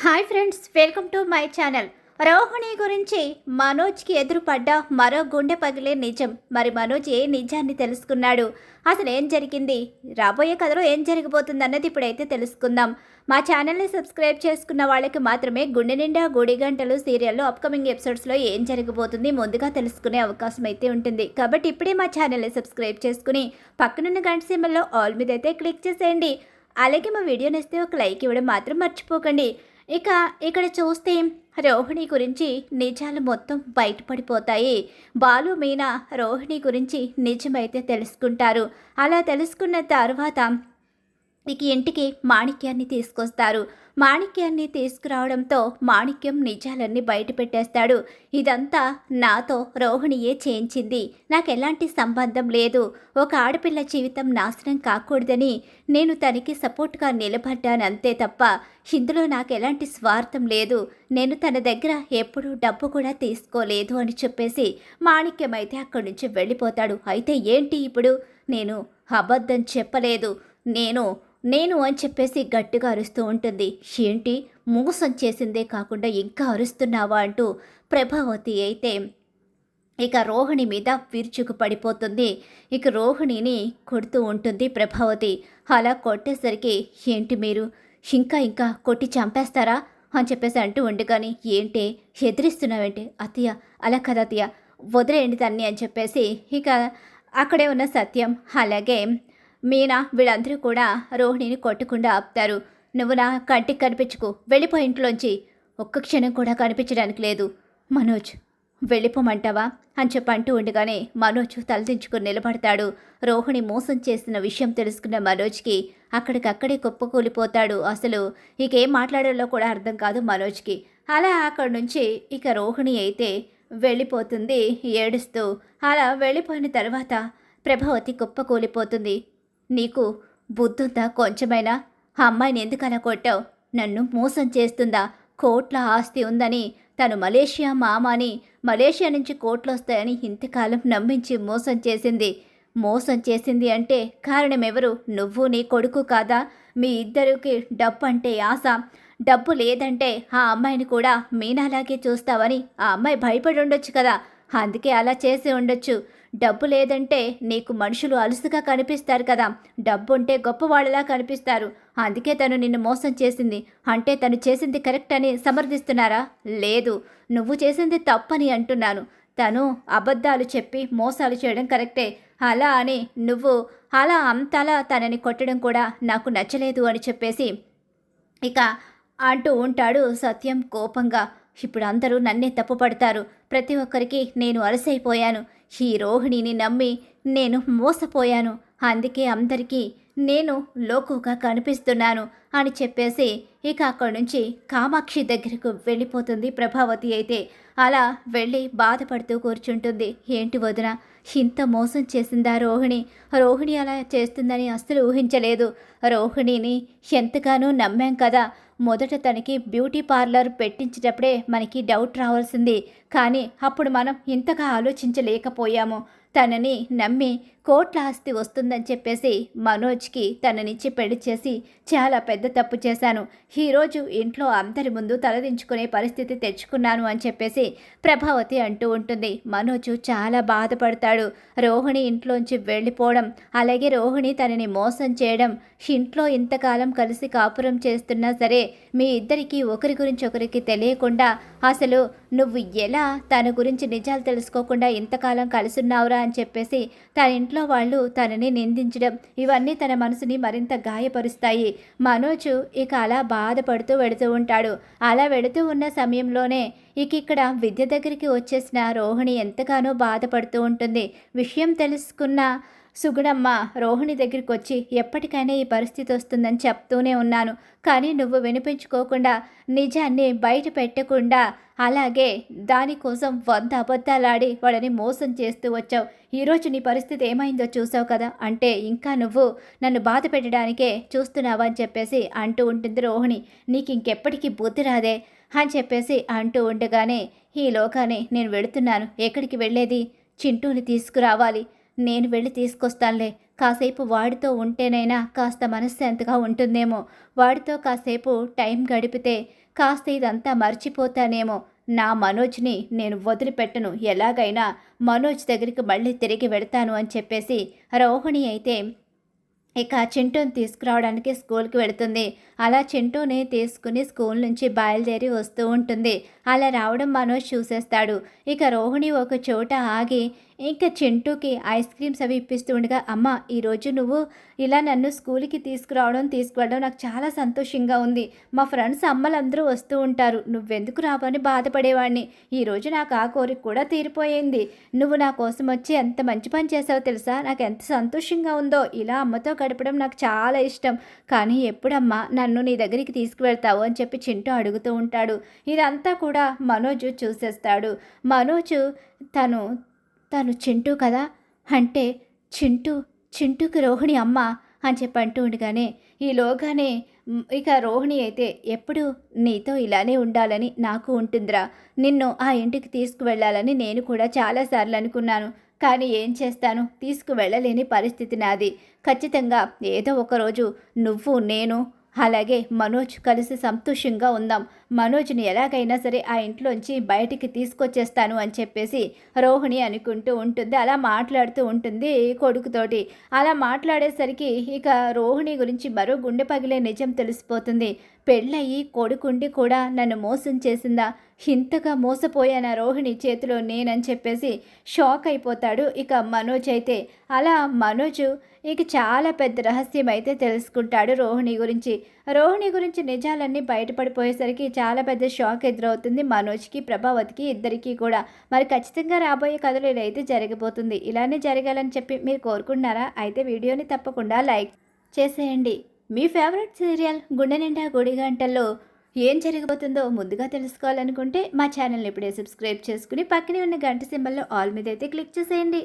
Hi friends, welcome to my channel. Rohini గురించి మనోజ్కి ఎదురుపడ్డ మరో గుండె పగిలే నిజం. మరి మనోజ్ ఏ నిజాన్ని తెలుసుకున్నాడు, అసలు ఏం జరిగింది, రాబోయే కథలో ఏం జరగబోతుంది అన్నది ఇప్పుడైతే తెలుసుకుందాం. మా ఛానల్ని సబ్స్క్రైబ్ చేసుకున్న వాళ్ళకి మాత్రమే గుండె నిండా గుడి గంటలు సీరియల్లో అప్కమింగ్ ఎపిసోడ్స్లో ఏం జరగబోతుంది ముందుగా తెలుసుకునే అవకాశం అయితే ఉంటుంది. కాబట్టి ఇప్పుడే మా ఛానల్ని సబ్స్క్రైబ్ చేసుకుని పక్కనున్న గంట సింబల్లో ఆల్ మీద అయితే క్లిక్ చేసేయండి. అలాగే మా వీడియో నచ్చితే ఒక లైక్ ఇవ్వడం మాత్రం మర్చిపోకండి. ఇక ఇక్కడ చూస్తే రోహిణి గురించి నిజాలు మొత్తం బయటపడిపోతాయి. బాలు మీనా రోహిణి గురించి నిజమైతే తెలుసుకుంటారు. అలా తెలుసుకున్న తర్వాత ఇక ఇంటికి మాణిక్యాన్ని తీసుకొస్తారు. మాణిక్యాన్ని తీసుకురావడంతో మాణిక్యం నిజాలన్నీ బయట పెట్టేస్తాడు. ఇదంతా నాతో రోహిణియే చేయించింది, నాకు ఎలాంటి సంబంధం లేదు, ఒక ఆడపిల్ల జీవితం నాశనం కాకూడదని నేను తనకి సపోర్ట్గా నిలబడ్డాను అంతే తప్ప ఇందులో నాకు ఎలాంటి స్వార్థం లేదు, నేను తన దగ్గర ఎప్పుడూ డబ్బు కూడా తీసుకోలేదు అని చెప్పేసి మాణిక్యం అయితే అక్కడి నుంచి వెళ్ళిపోతాడు. అయితే ఏంటి ఇప్పుడు, నేను అబద్ధం చెప్పలేదు, నేను నేను అని చెప్పేసి గట్టిగా అరుస్తూ ఉంటుంది. ఏంటి, మోసం చేసిందే కాకుండా ఇంకా అరుస్తున్నావా అంటూ ప్రభావతి అయితే ఇక రోహిణి మీద విరుచుకు పడిపోతుంది. ఇక రోహిణిని కొడుతూ ఉంటుంది ప్రభావతి. అలా కొట్టేసరికి ఏంటి మీరు ఇంకా కొట్టి చంపేస్తారా అని చెప్పేసి అంటూ ఉండగాని, ఏంటి ఎదిరిస్తున్నావేంటి అత్తయ్య, అలా కదా అత్తయ్య, వదిలేయండి తన్ని అని చెప్పేసి ఇక అక్కడే ఉన్న సత్యం అలాగే మీనా వీళ్ళందరూ కూడా రోహిణిని కొట్టకుండా ఆపుతారు. నువ్వు నా కంటికి కనిపించుకు, వెళ్ళిపో ఇంట్లోంచి, ఒక్క క్షణం కూడా కనిపించడానికి లేదు. మనోజ్ వెళ్ళిపోమంటావా అని చెప్పి అంటూ ఉండగానే మనోజ్ తలదించుకుని నిలబడతాడు. రోహిణి మోసం చేసిన విషయం తెలుసుకున్న మనోజ్కి అక్కడికక్కడే కుప్పకూలిపోతాడు. అసలు ఇక ఏం మాట్లాడాలో కూడా అర్థం కాదు మనోజ్కి. అలా అక్కడి నుంచి ఇక రోహిణి అయితే వెళ్ళిపోతుంది ఏడుస్తూ. అలా వెళ్ళిపోయిన తర్వాత ప్రభావతి కుప్పకూలిపోతుంది. నీకు బుద్ధుందా కొంచెమైనా, ఆ అమ్మాయిని ఎందుకు అలా కొట్టావు, నన్ను మోసం చేస్తుందా, కోట్ల ఆస్తి ఉందని, తను మలేషియా మామ అని, మలేషియా నుంచి కోట్లు వస్తాయని ఇంతకాలం నమ్మించి మోసం చేసింది అంటే కారణం ఎవరు, నువ్వు నీ కొడుకు కాదా, మీ ఇద్దరికి డబ్బు అంటే ఆశ, డబ్బు లేదంటే ఆ అమ్మాయిని కూడా మీనాలాగే చూస్తావని ఆ అమ్మాయి భయపడి ఉండొచ్చు కదా, అందుకే అలా చేసి ఉండొచ్చు. డబ్బు లేదంటే నీకు మనుషులు అలుసుగా కనిపిస్తారు కదా, డబ్బు ఉంటే గొప్పవాళ్ళలా కనిపిస్తారు, అందుకే తను నిన్ను మోసం చేసింది అంటే తను చేసింది కరెక్ట్ అని సమర్థిస్తున్నారా, లేదు నువ్వు చేసింది తప్పని అంటున్నాను. తను అబద్ధాలు చెప్పి మోసాలు చేయడం కరెక్టే, అలా అని నువ్వు అలా అంతలా తనని కొట్టడం కూడా నాకు నచ్చలేదు అని చెప్పేసి ఇక అంటూ ఉంటాడు సత్యం కోపంగా. ఇప్పుడు అందరూ నన్నే తప్పుపడతారు, ప్రతి ఒక్కరికి నేను అలసైపోయాను, ఈ రోహిణిని నమ్మి నేను మోసపోయాను, అందుకే అందరికీ నేను లోకుగా కనిపిస్తున్నాను అని చెప్పేసి ఇక అక్కడి నుంచి కామాక్షి దగ్గరకు వెళ్ళిపోతుంది ప్రభావతి అయితే. అలా వెళ్ళి బాధపడుతూ కూర్చుంటుంది. ఏంటి వదిన, ఇంత మోసం చేసిందా రోహిణి అలా చేస్తుందని అస్సలు ఊహించలేదు, రోహిణిని ఎంతగానో నమ్మాం కదా, మొదట తనకి బ్యూటీ పార్లర్ పెట్టించేటప్పుడే మనకి డౌట్ రావాల్సింది, కానీ అప్పుడు మనం ఇంతగా ఆలోచించలేకపోయాము, తనని నమ్మి కోట్ల ఆస్తి వస్తుందని చెప్పేసి మనోజ్కి తననిచ్చి పెళ్లి చేసి చాలా పెద్ద తప్పు చేశాను, ఈరోజు ఇంట్లో అందరి ముందు తలదించుకునే పరిస్థితి తెచ్చుకున్నాను అని చెప్పేసి ప్రభావతి అంటూ ఉంటుంది. మనోజు చాలా బాధపడతాడు. రోహిణి ఇంట్లోంచి వెళ్ళిపోవడం, అలాగే రోహిణి తనని మోసం చేయడం, ఇంట్లో ఇంతకాలం కలిసి కాపురం చేస్తున్నా సరే మీ ఇద్దరికీ ఒకరి గురించి ఒకరికి తెలియకుండా, అసలు నువ్వు ఎలా తన గురించి నిజాలు తెలుసుకోకుండా ఇంతకాలం కలిసున్నావురా అని చెప్పేసి తన ఇంట్లో వాళ్ళు తనని నిందించడం, ఇవన్నీ తన మనసుని మరింత గాయపరుస్తాయి. మనోజు ఇక అలా బాధపడుతూ వెడుతూ ఉంటాడు. అలా వెడుతూ ఉన్న సమయంలోనే ఇక్కడ విద్య దగ్గరికి వచ్చేసిన రోహిణి ఎంతగానో బాధపడుతూ ఉంటుంది. విషయం తెలుసుకున్న సుగుణమ్మ రోహిణి దగ్గరికి వచ్చి, ఎప్పటికైనా ఈ పరిస్థితి వస్తుందని చెప్తూనే ఉన్నాను, కానీ నువ్వు వినిపించుకోకుండా నిజాన్ని బయట పెట్టకుండా అలాగే దానికోసం 100 అబద్ధాలాడి వాళ్ళని మోసం చేస్తూ వచ్చావు, ఈరోజు నీ పరిస్థితి ఏమైందో చూసావు కదా, అంటే ఇంకా నువ్వు నన్ను బాధ పెట్టడానికే చూస్తున్నావా అని చెప్పేసి అంటూ ఉంటుంది రోహిణి. నీకు ఇంకెప్పటికీ బుద్ధి రాదే అని చెప్పేసి అంటూ ఉండగానే, ఈలోగానే నేను వెళుతున్నాను, ఎక్కడికి వెళ్ళేది, చింటూని తీసుకురావాలి, నేను వెళ్ళి తీసుకొస్తానులే, కాసేపు వాడితో ఉంటేనైనా కాస్త మనశ్శాంతిగా ఉంటుందేమో, వాడితో కాసేపు టైం గడిపితే కాస్త ఇదంతా మర్చిపోతానేమో, నా మనోజ్ని నేను వదిలిపెట్టను, ఎలాగైనా మనోజ్ దగ్గరికి మళ్ళీ తిరిగి వెడతాను అని చెప్పేసి రోహిణి అయితే ఇక చింటూని తీసుకురావడానికి స్కూల్కి వెళుతుంది. అలా చింటూని తీసుకుని స్కూల్ నుంచి బయలుదేరి వస్తూ ఉంటుంది. అలా రావడం మనోజ్ చూసేస్తాడు. ఇక రోహిణి ఒక చోట ఆగి ఇంకా చింటూకి ఐస్ క్రీమ్స్ అవి ఇప్పిస్తూ ఉండగా, అమ్మ ఈరోజు నువ్వు ఇలా నన్ను స్కూల్కి తీసుకువెళ్ళడం నాకు చాలా సంతోషంగా ఉంది. మా ఫ్రెండ్స్ అమ్మలందరూ వస్తూ ఉంటారు, నువ్వెందుకు రావని బాధపడేవాడిని. ఈరోజు నాకు ఆ కోరిక కూడా తీరిపోయింది. నువ్వు నా కోసం వచ్చి ఎంత మంచి పని చేసావో తెలుసా, నాకు ఎంత సంతోషంగా ఉందో. ఇలా అమ్మతో గడపడం నాకు చాలా ఇష్టం. కానీ ఎప్పుడమ్మా నన్ను నీ దగ్గరికి తీసుకువెళ్తావు అని చెప్పి చింటూ అడుగుతూ ఉంటాడు. ఇదంతా కూడా మనోజు చూసేస్తాడు. మనోజు తను చింటూ కదా అంటే చింటూకి రోహిణి అమ్మ అని చెప్పి అంటూ ఉండగానే ఈలోగానే ఇక రోహిణి అయితే ఎప్పుడు నీతో ఇలానే ఉండాలని నాకు ఉంటుందిరా, నిన్ను ఆ ఇంటికి తీసుకువెళ్ళాలని నేను కూడా చాలాసార్లు అనుకున్నాను. కానీ ఏం చేస్తాను, తీసుకువెళ్ళలేని పరిస్థితి నాది. ఖచ్చితంగా ఏదో ఒకరోజు నువ్వు నేను అలాగే మనోజ్ కలిసి సంతోషంగా ఉందాం. మనోజ్ని ఎలాగైనా సరే ఆ ఇంట్లోంచి బయటికి తీసుకొచ్చేస్తాను అని చెప్పేసి రోహిణి అనుకుంటూ ఉంటుంది. అలా మాట్లాడుతూ ఉంటుంది కొడుకుతోటి. అలా మాట్లాడేసరికి ఇక రోహిణి గురించి మరో గుండె పగిలే నిజం తెలిసిపోతుంది. పెళ్ళయి కొడుకుండి కూడా నన్ను మోసం చేసిందా, ఇంతగా మోసపోయానా రోహిణి చేతిలో నేనని చెప్పేసి షాక్ అయిపోతాడు ఇక మనోజ్ అయితే. అలా మనోజు ఇక చాలా పెద్ద రహస్యం అయితే తెలుసుకుంటాడు రోహిణి గురించి నిజాలన్నీ బయటపడిపోయేసరికి చాలా పెద్ద షాక్ ఎదురవుతుంది మనోజ్కి, ప్రభావతికి, ఇద్దరికీ కూడా. మరి ఖచ్చితంగా రాబోయే కథలో ఇదైతే జరగబోతుంది. ఇలానే జరగాలని చెప్పి మీరు కోరుకుంటున్నారా? అయితే వీడియోని తప్పకుండా లైక్ చేసేయండి. మీ ఫేవరెట్ సీరియల్ గుండె నిండా గుడి గంటల్లో ఏం జరగబోతుందో ముందుగా తెలుసుకోవాలనుకుంటే మా ఛానల్ని ఇప్పుడే సబ్స్క్రైబ్ చేసుకుని పక్కనే ఉన్న గంట సింబల్లో ఆల్ మీద అయితే క్లిక్ చేసేయండి.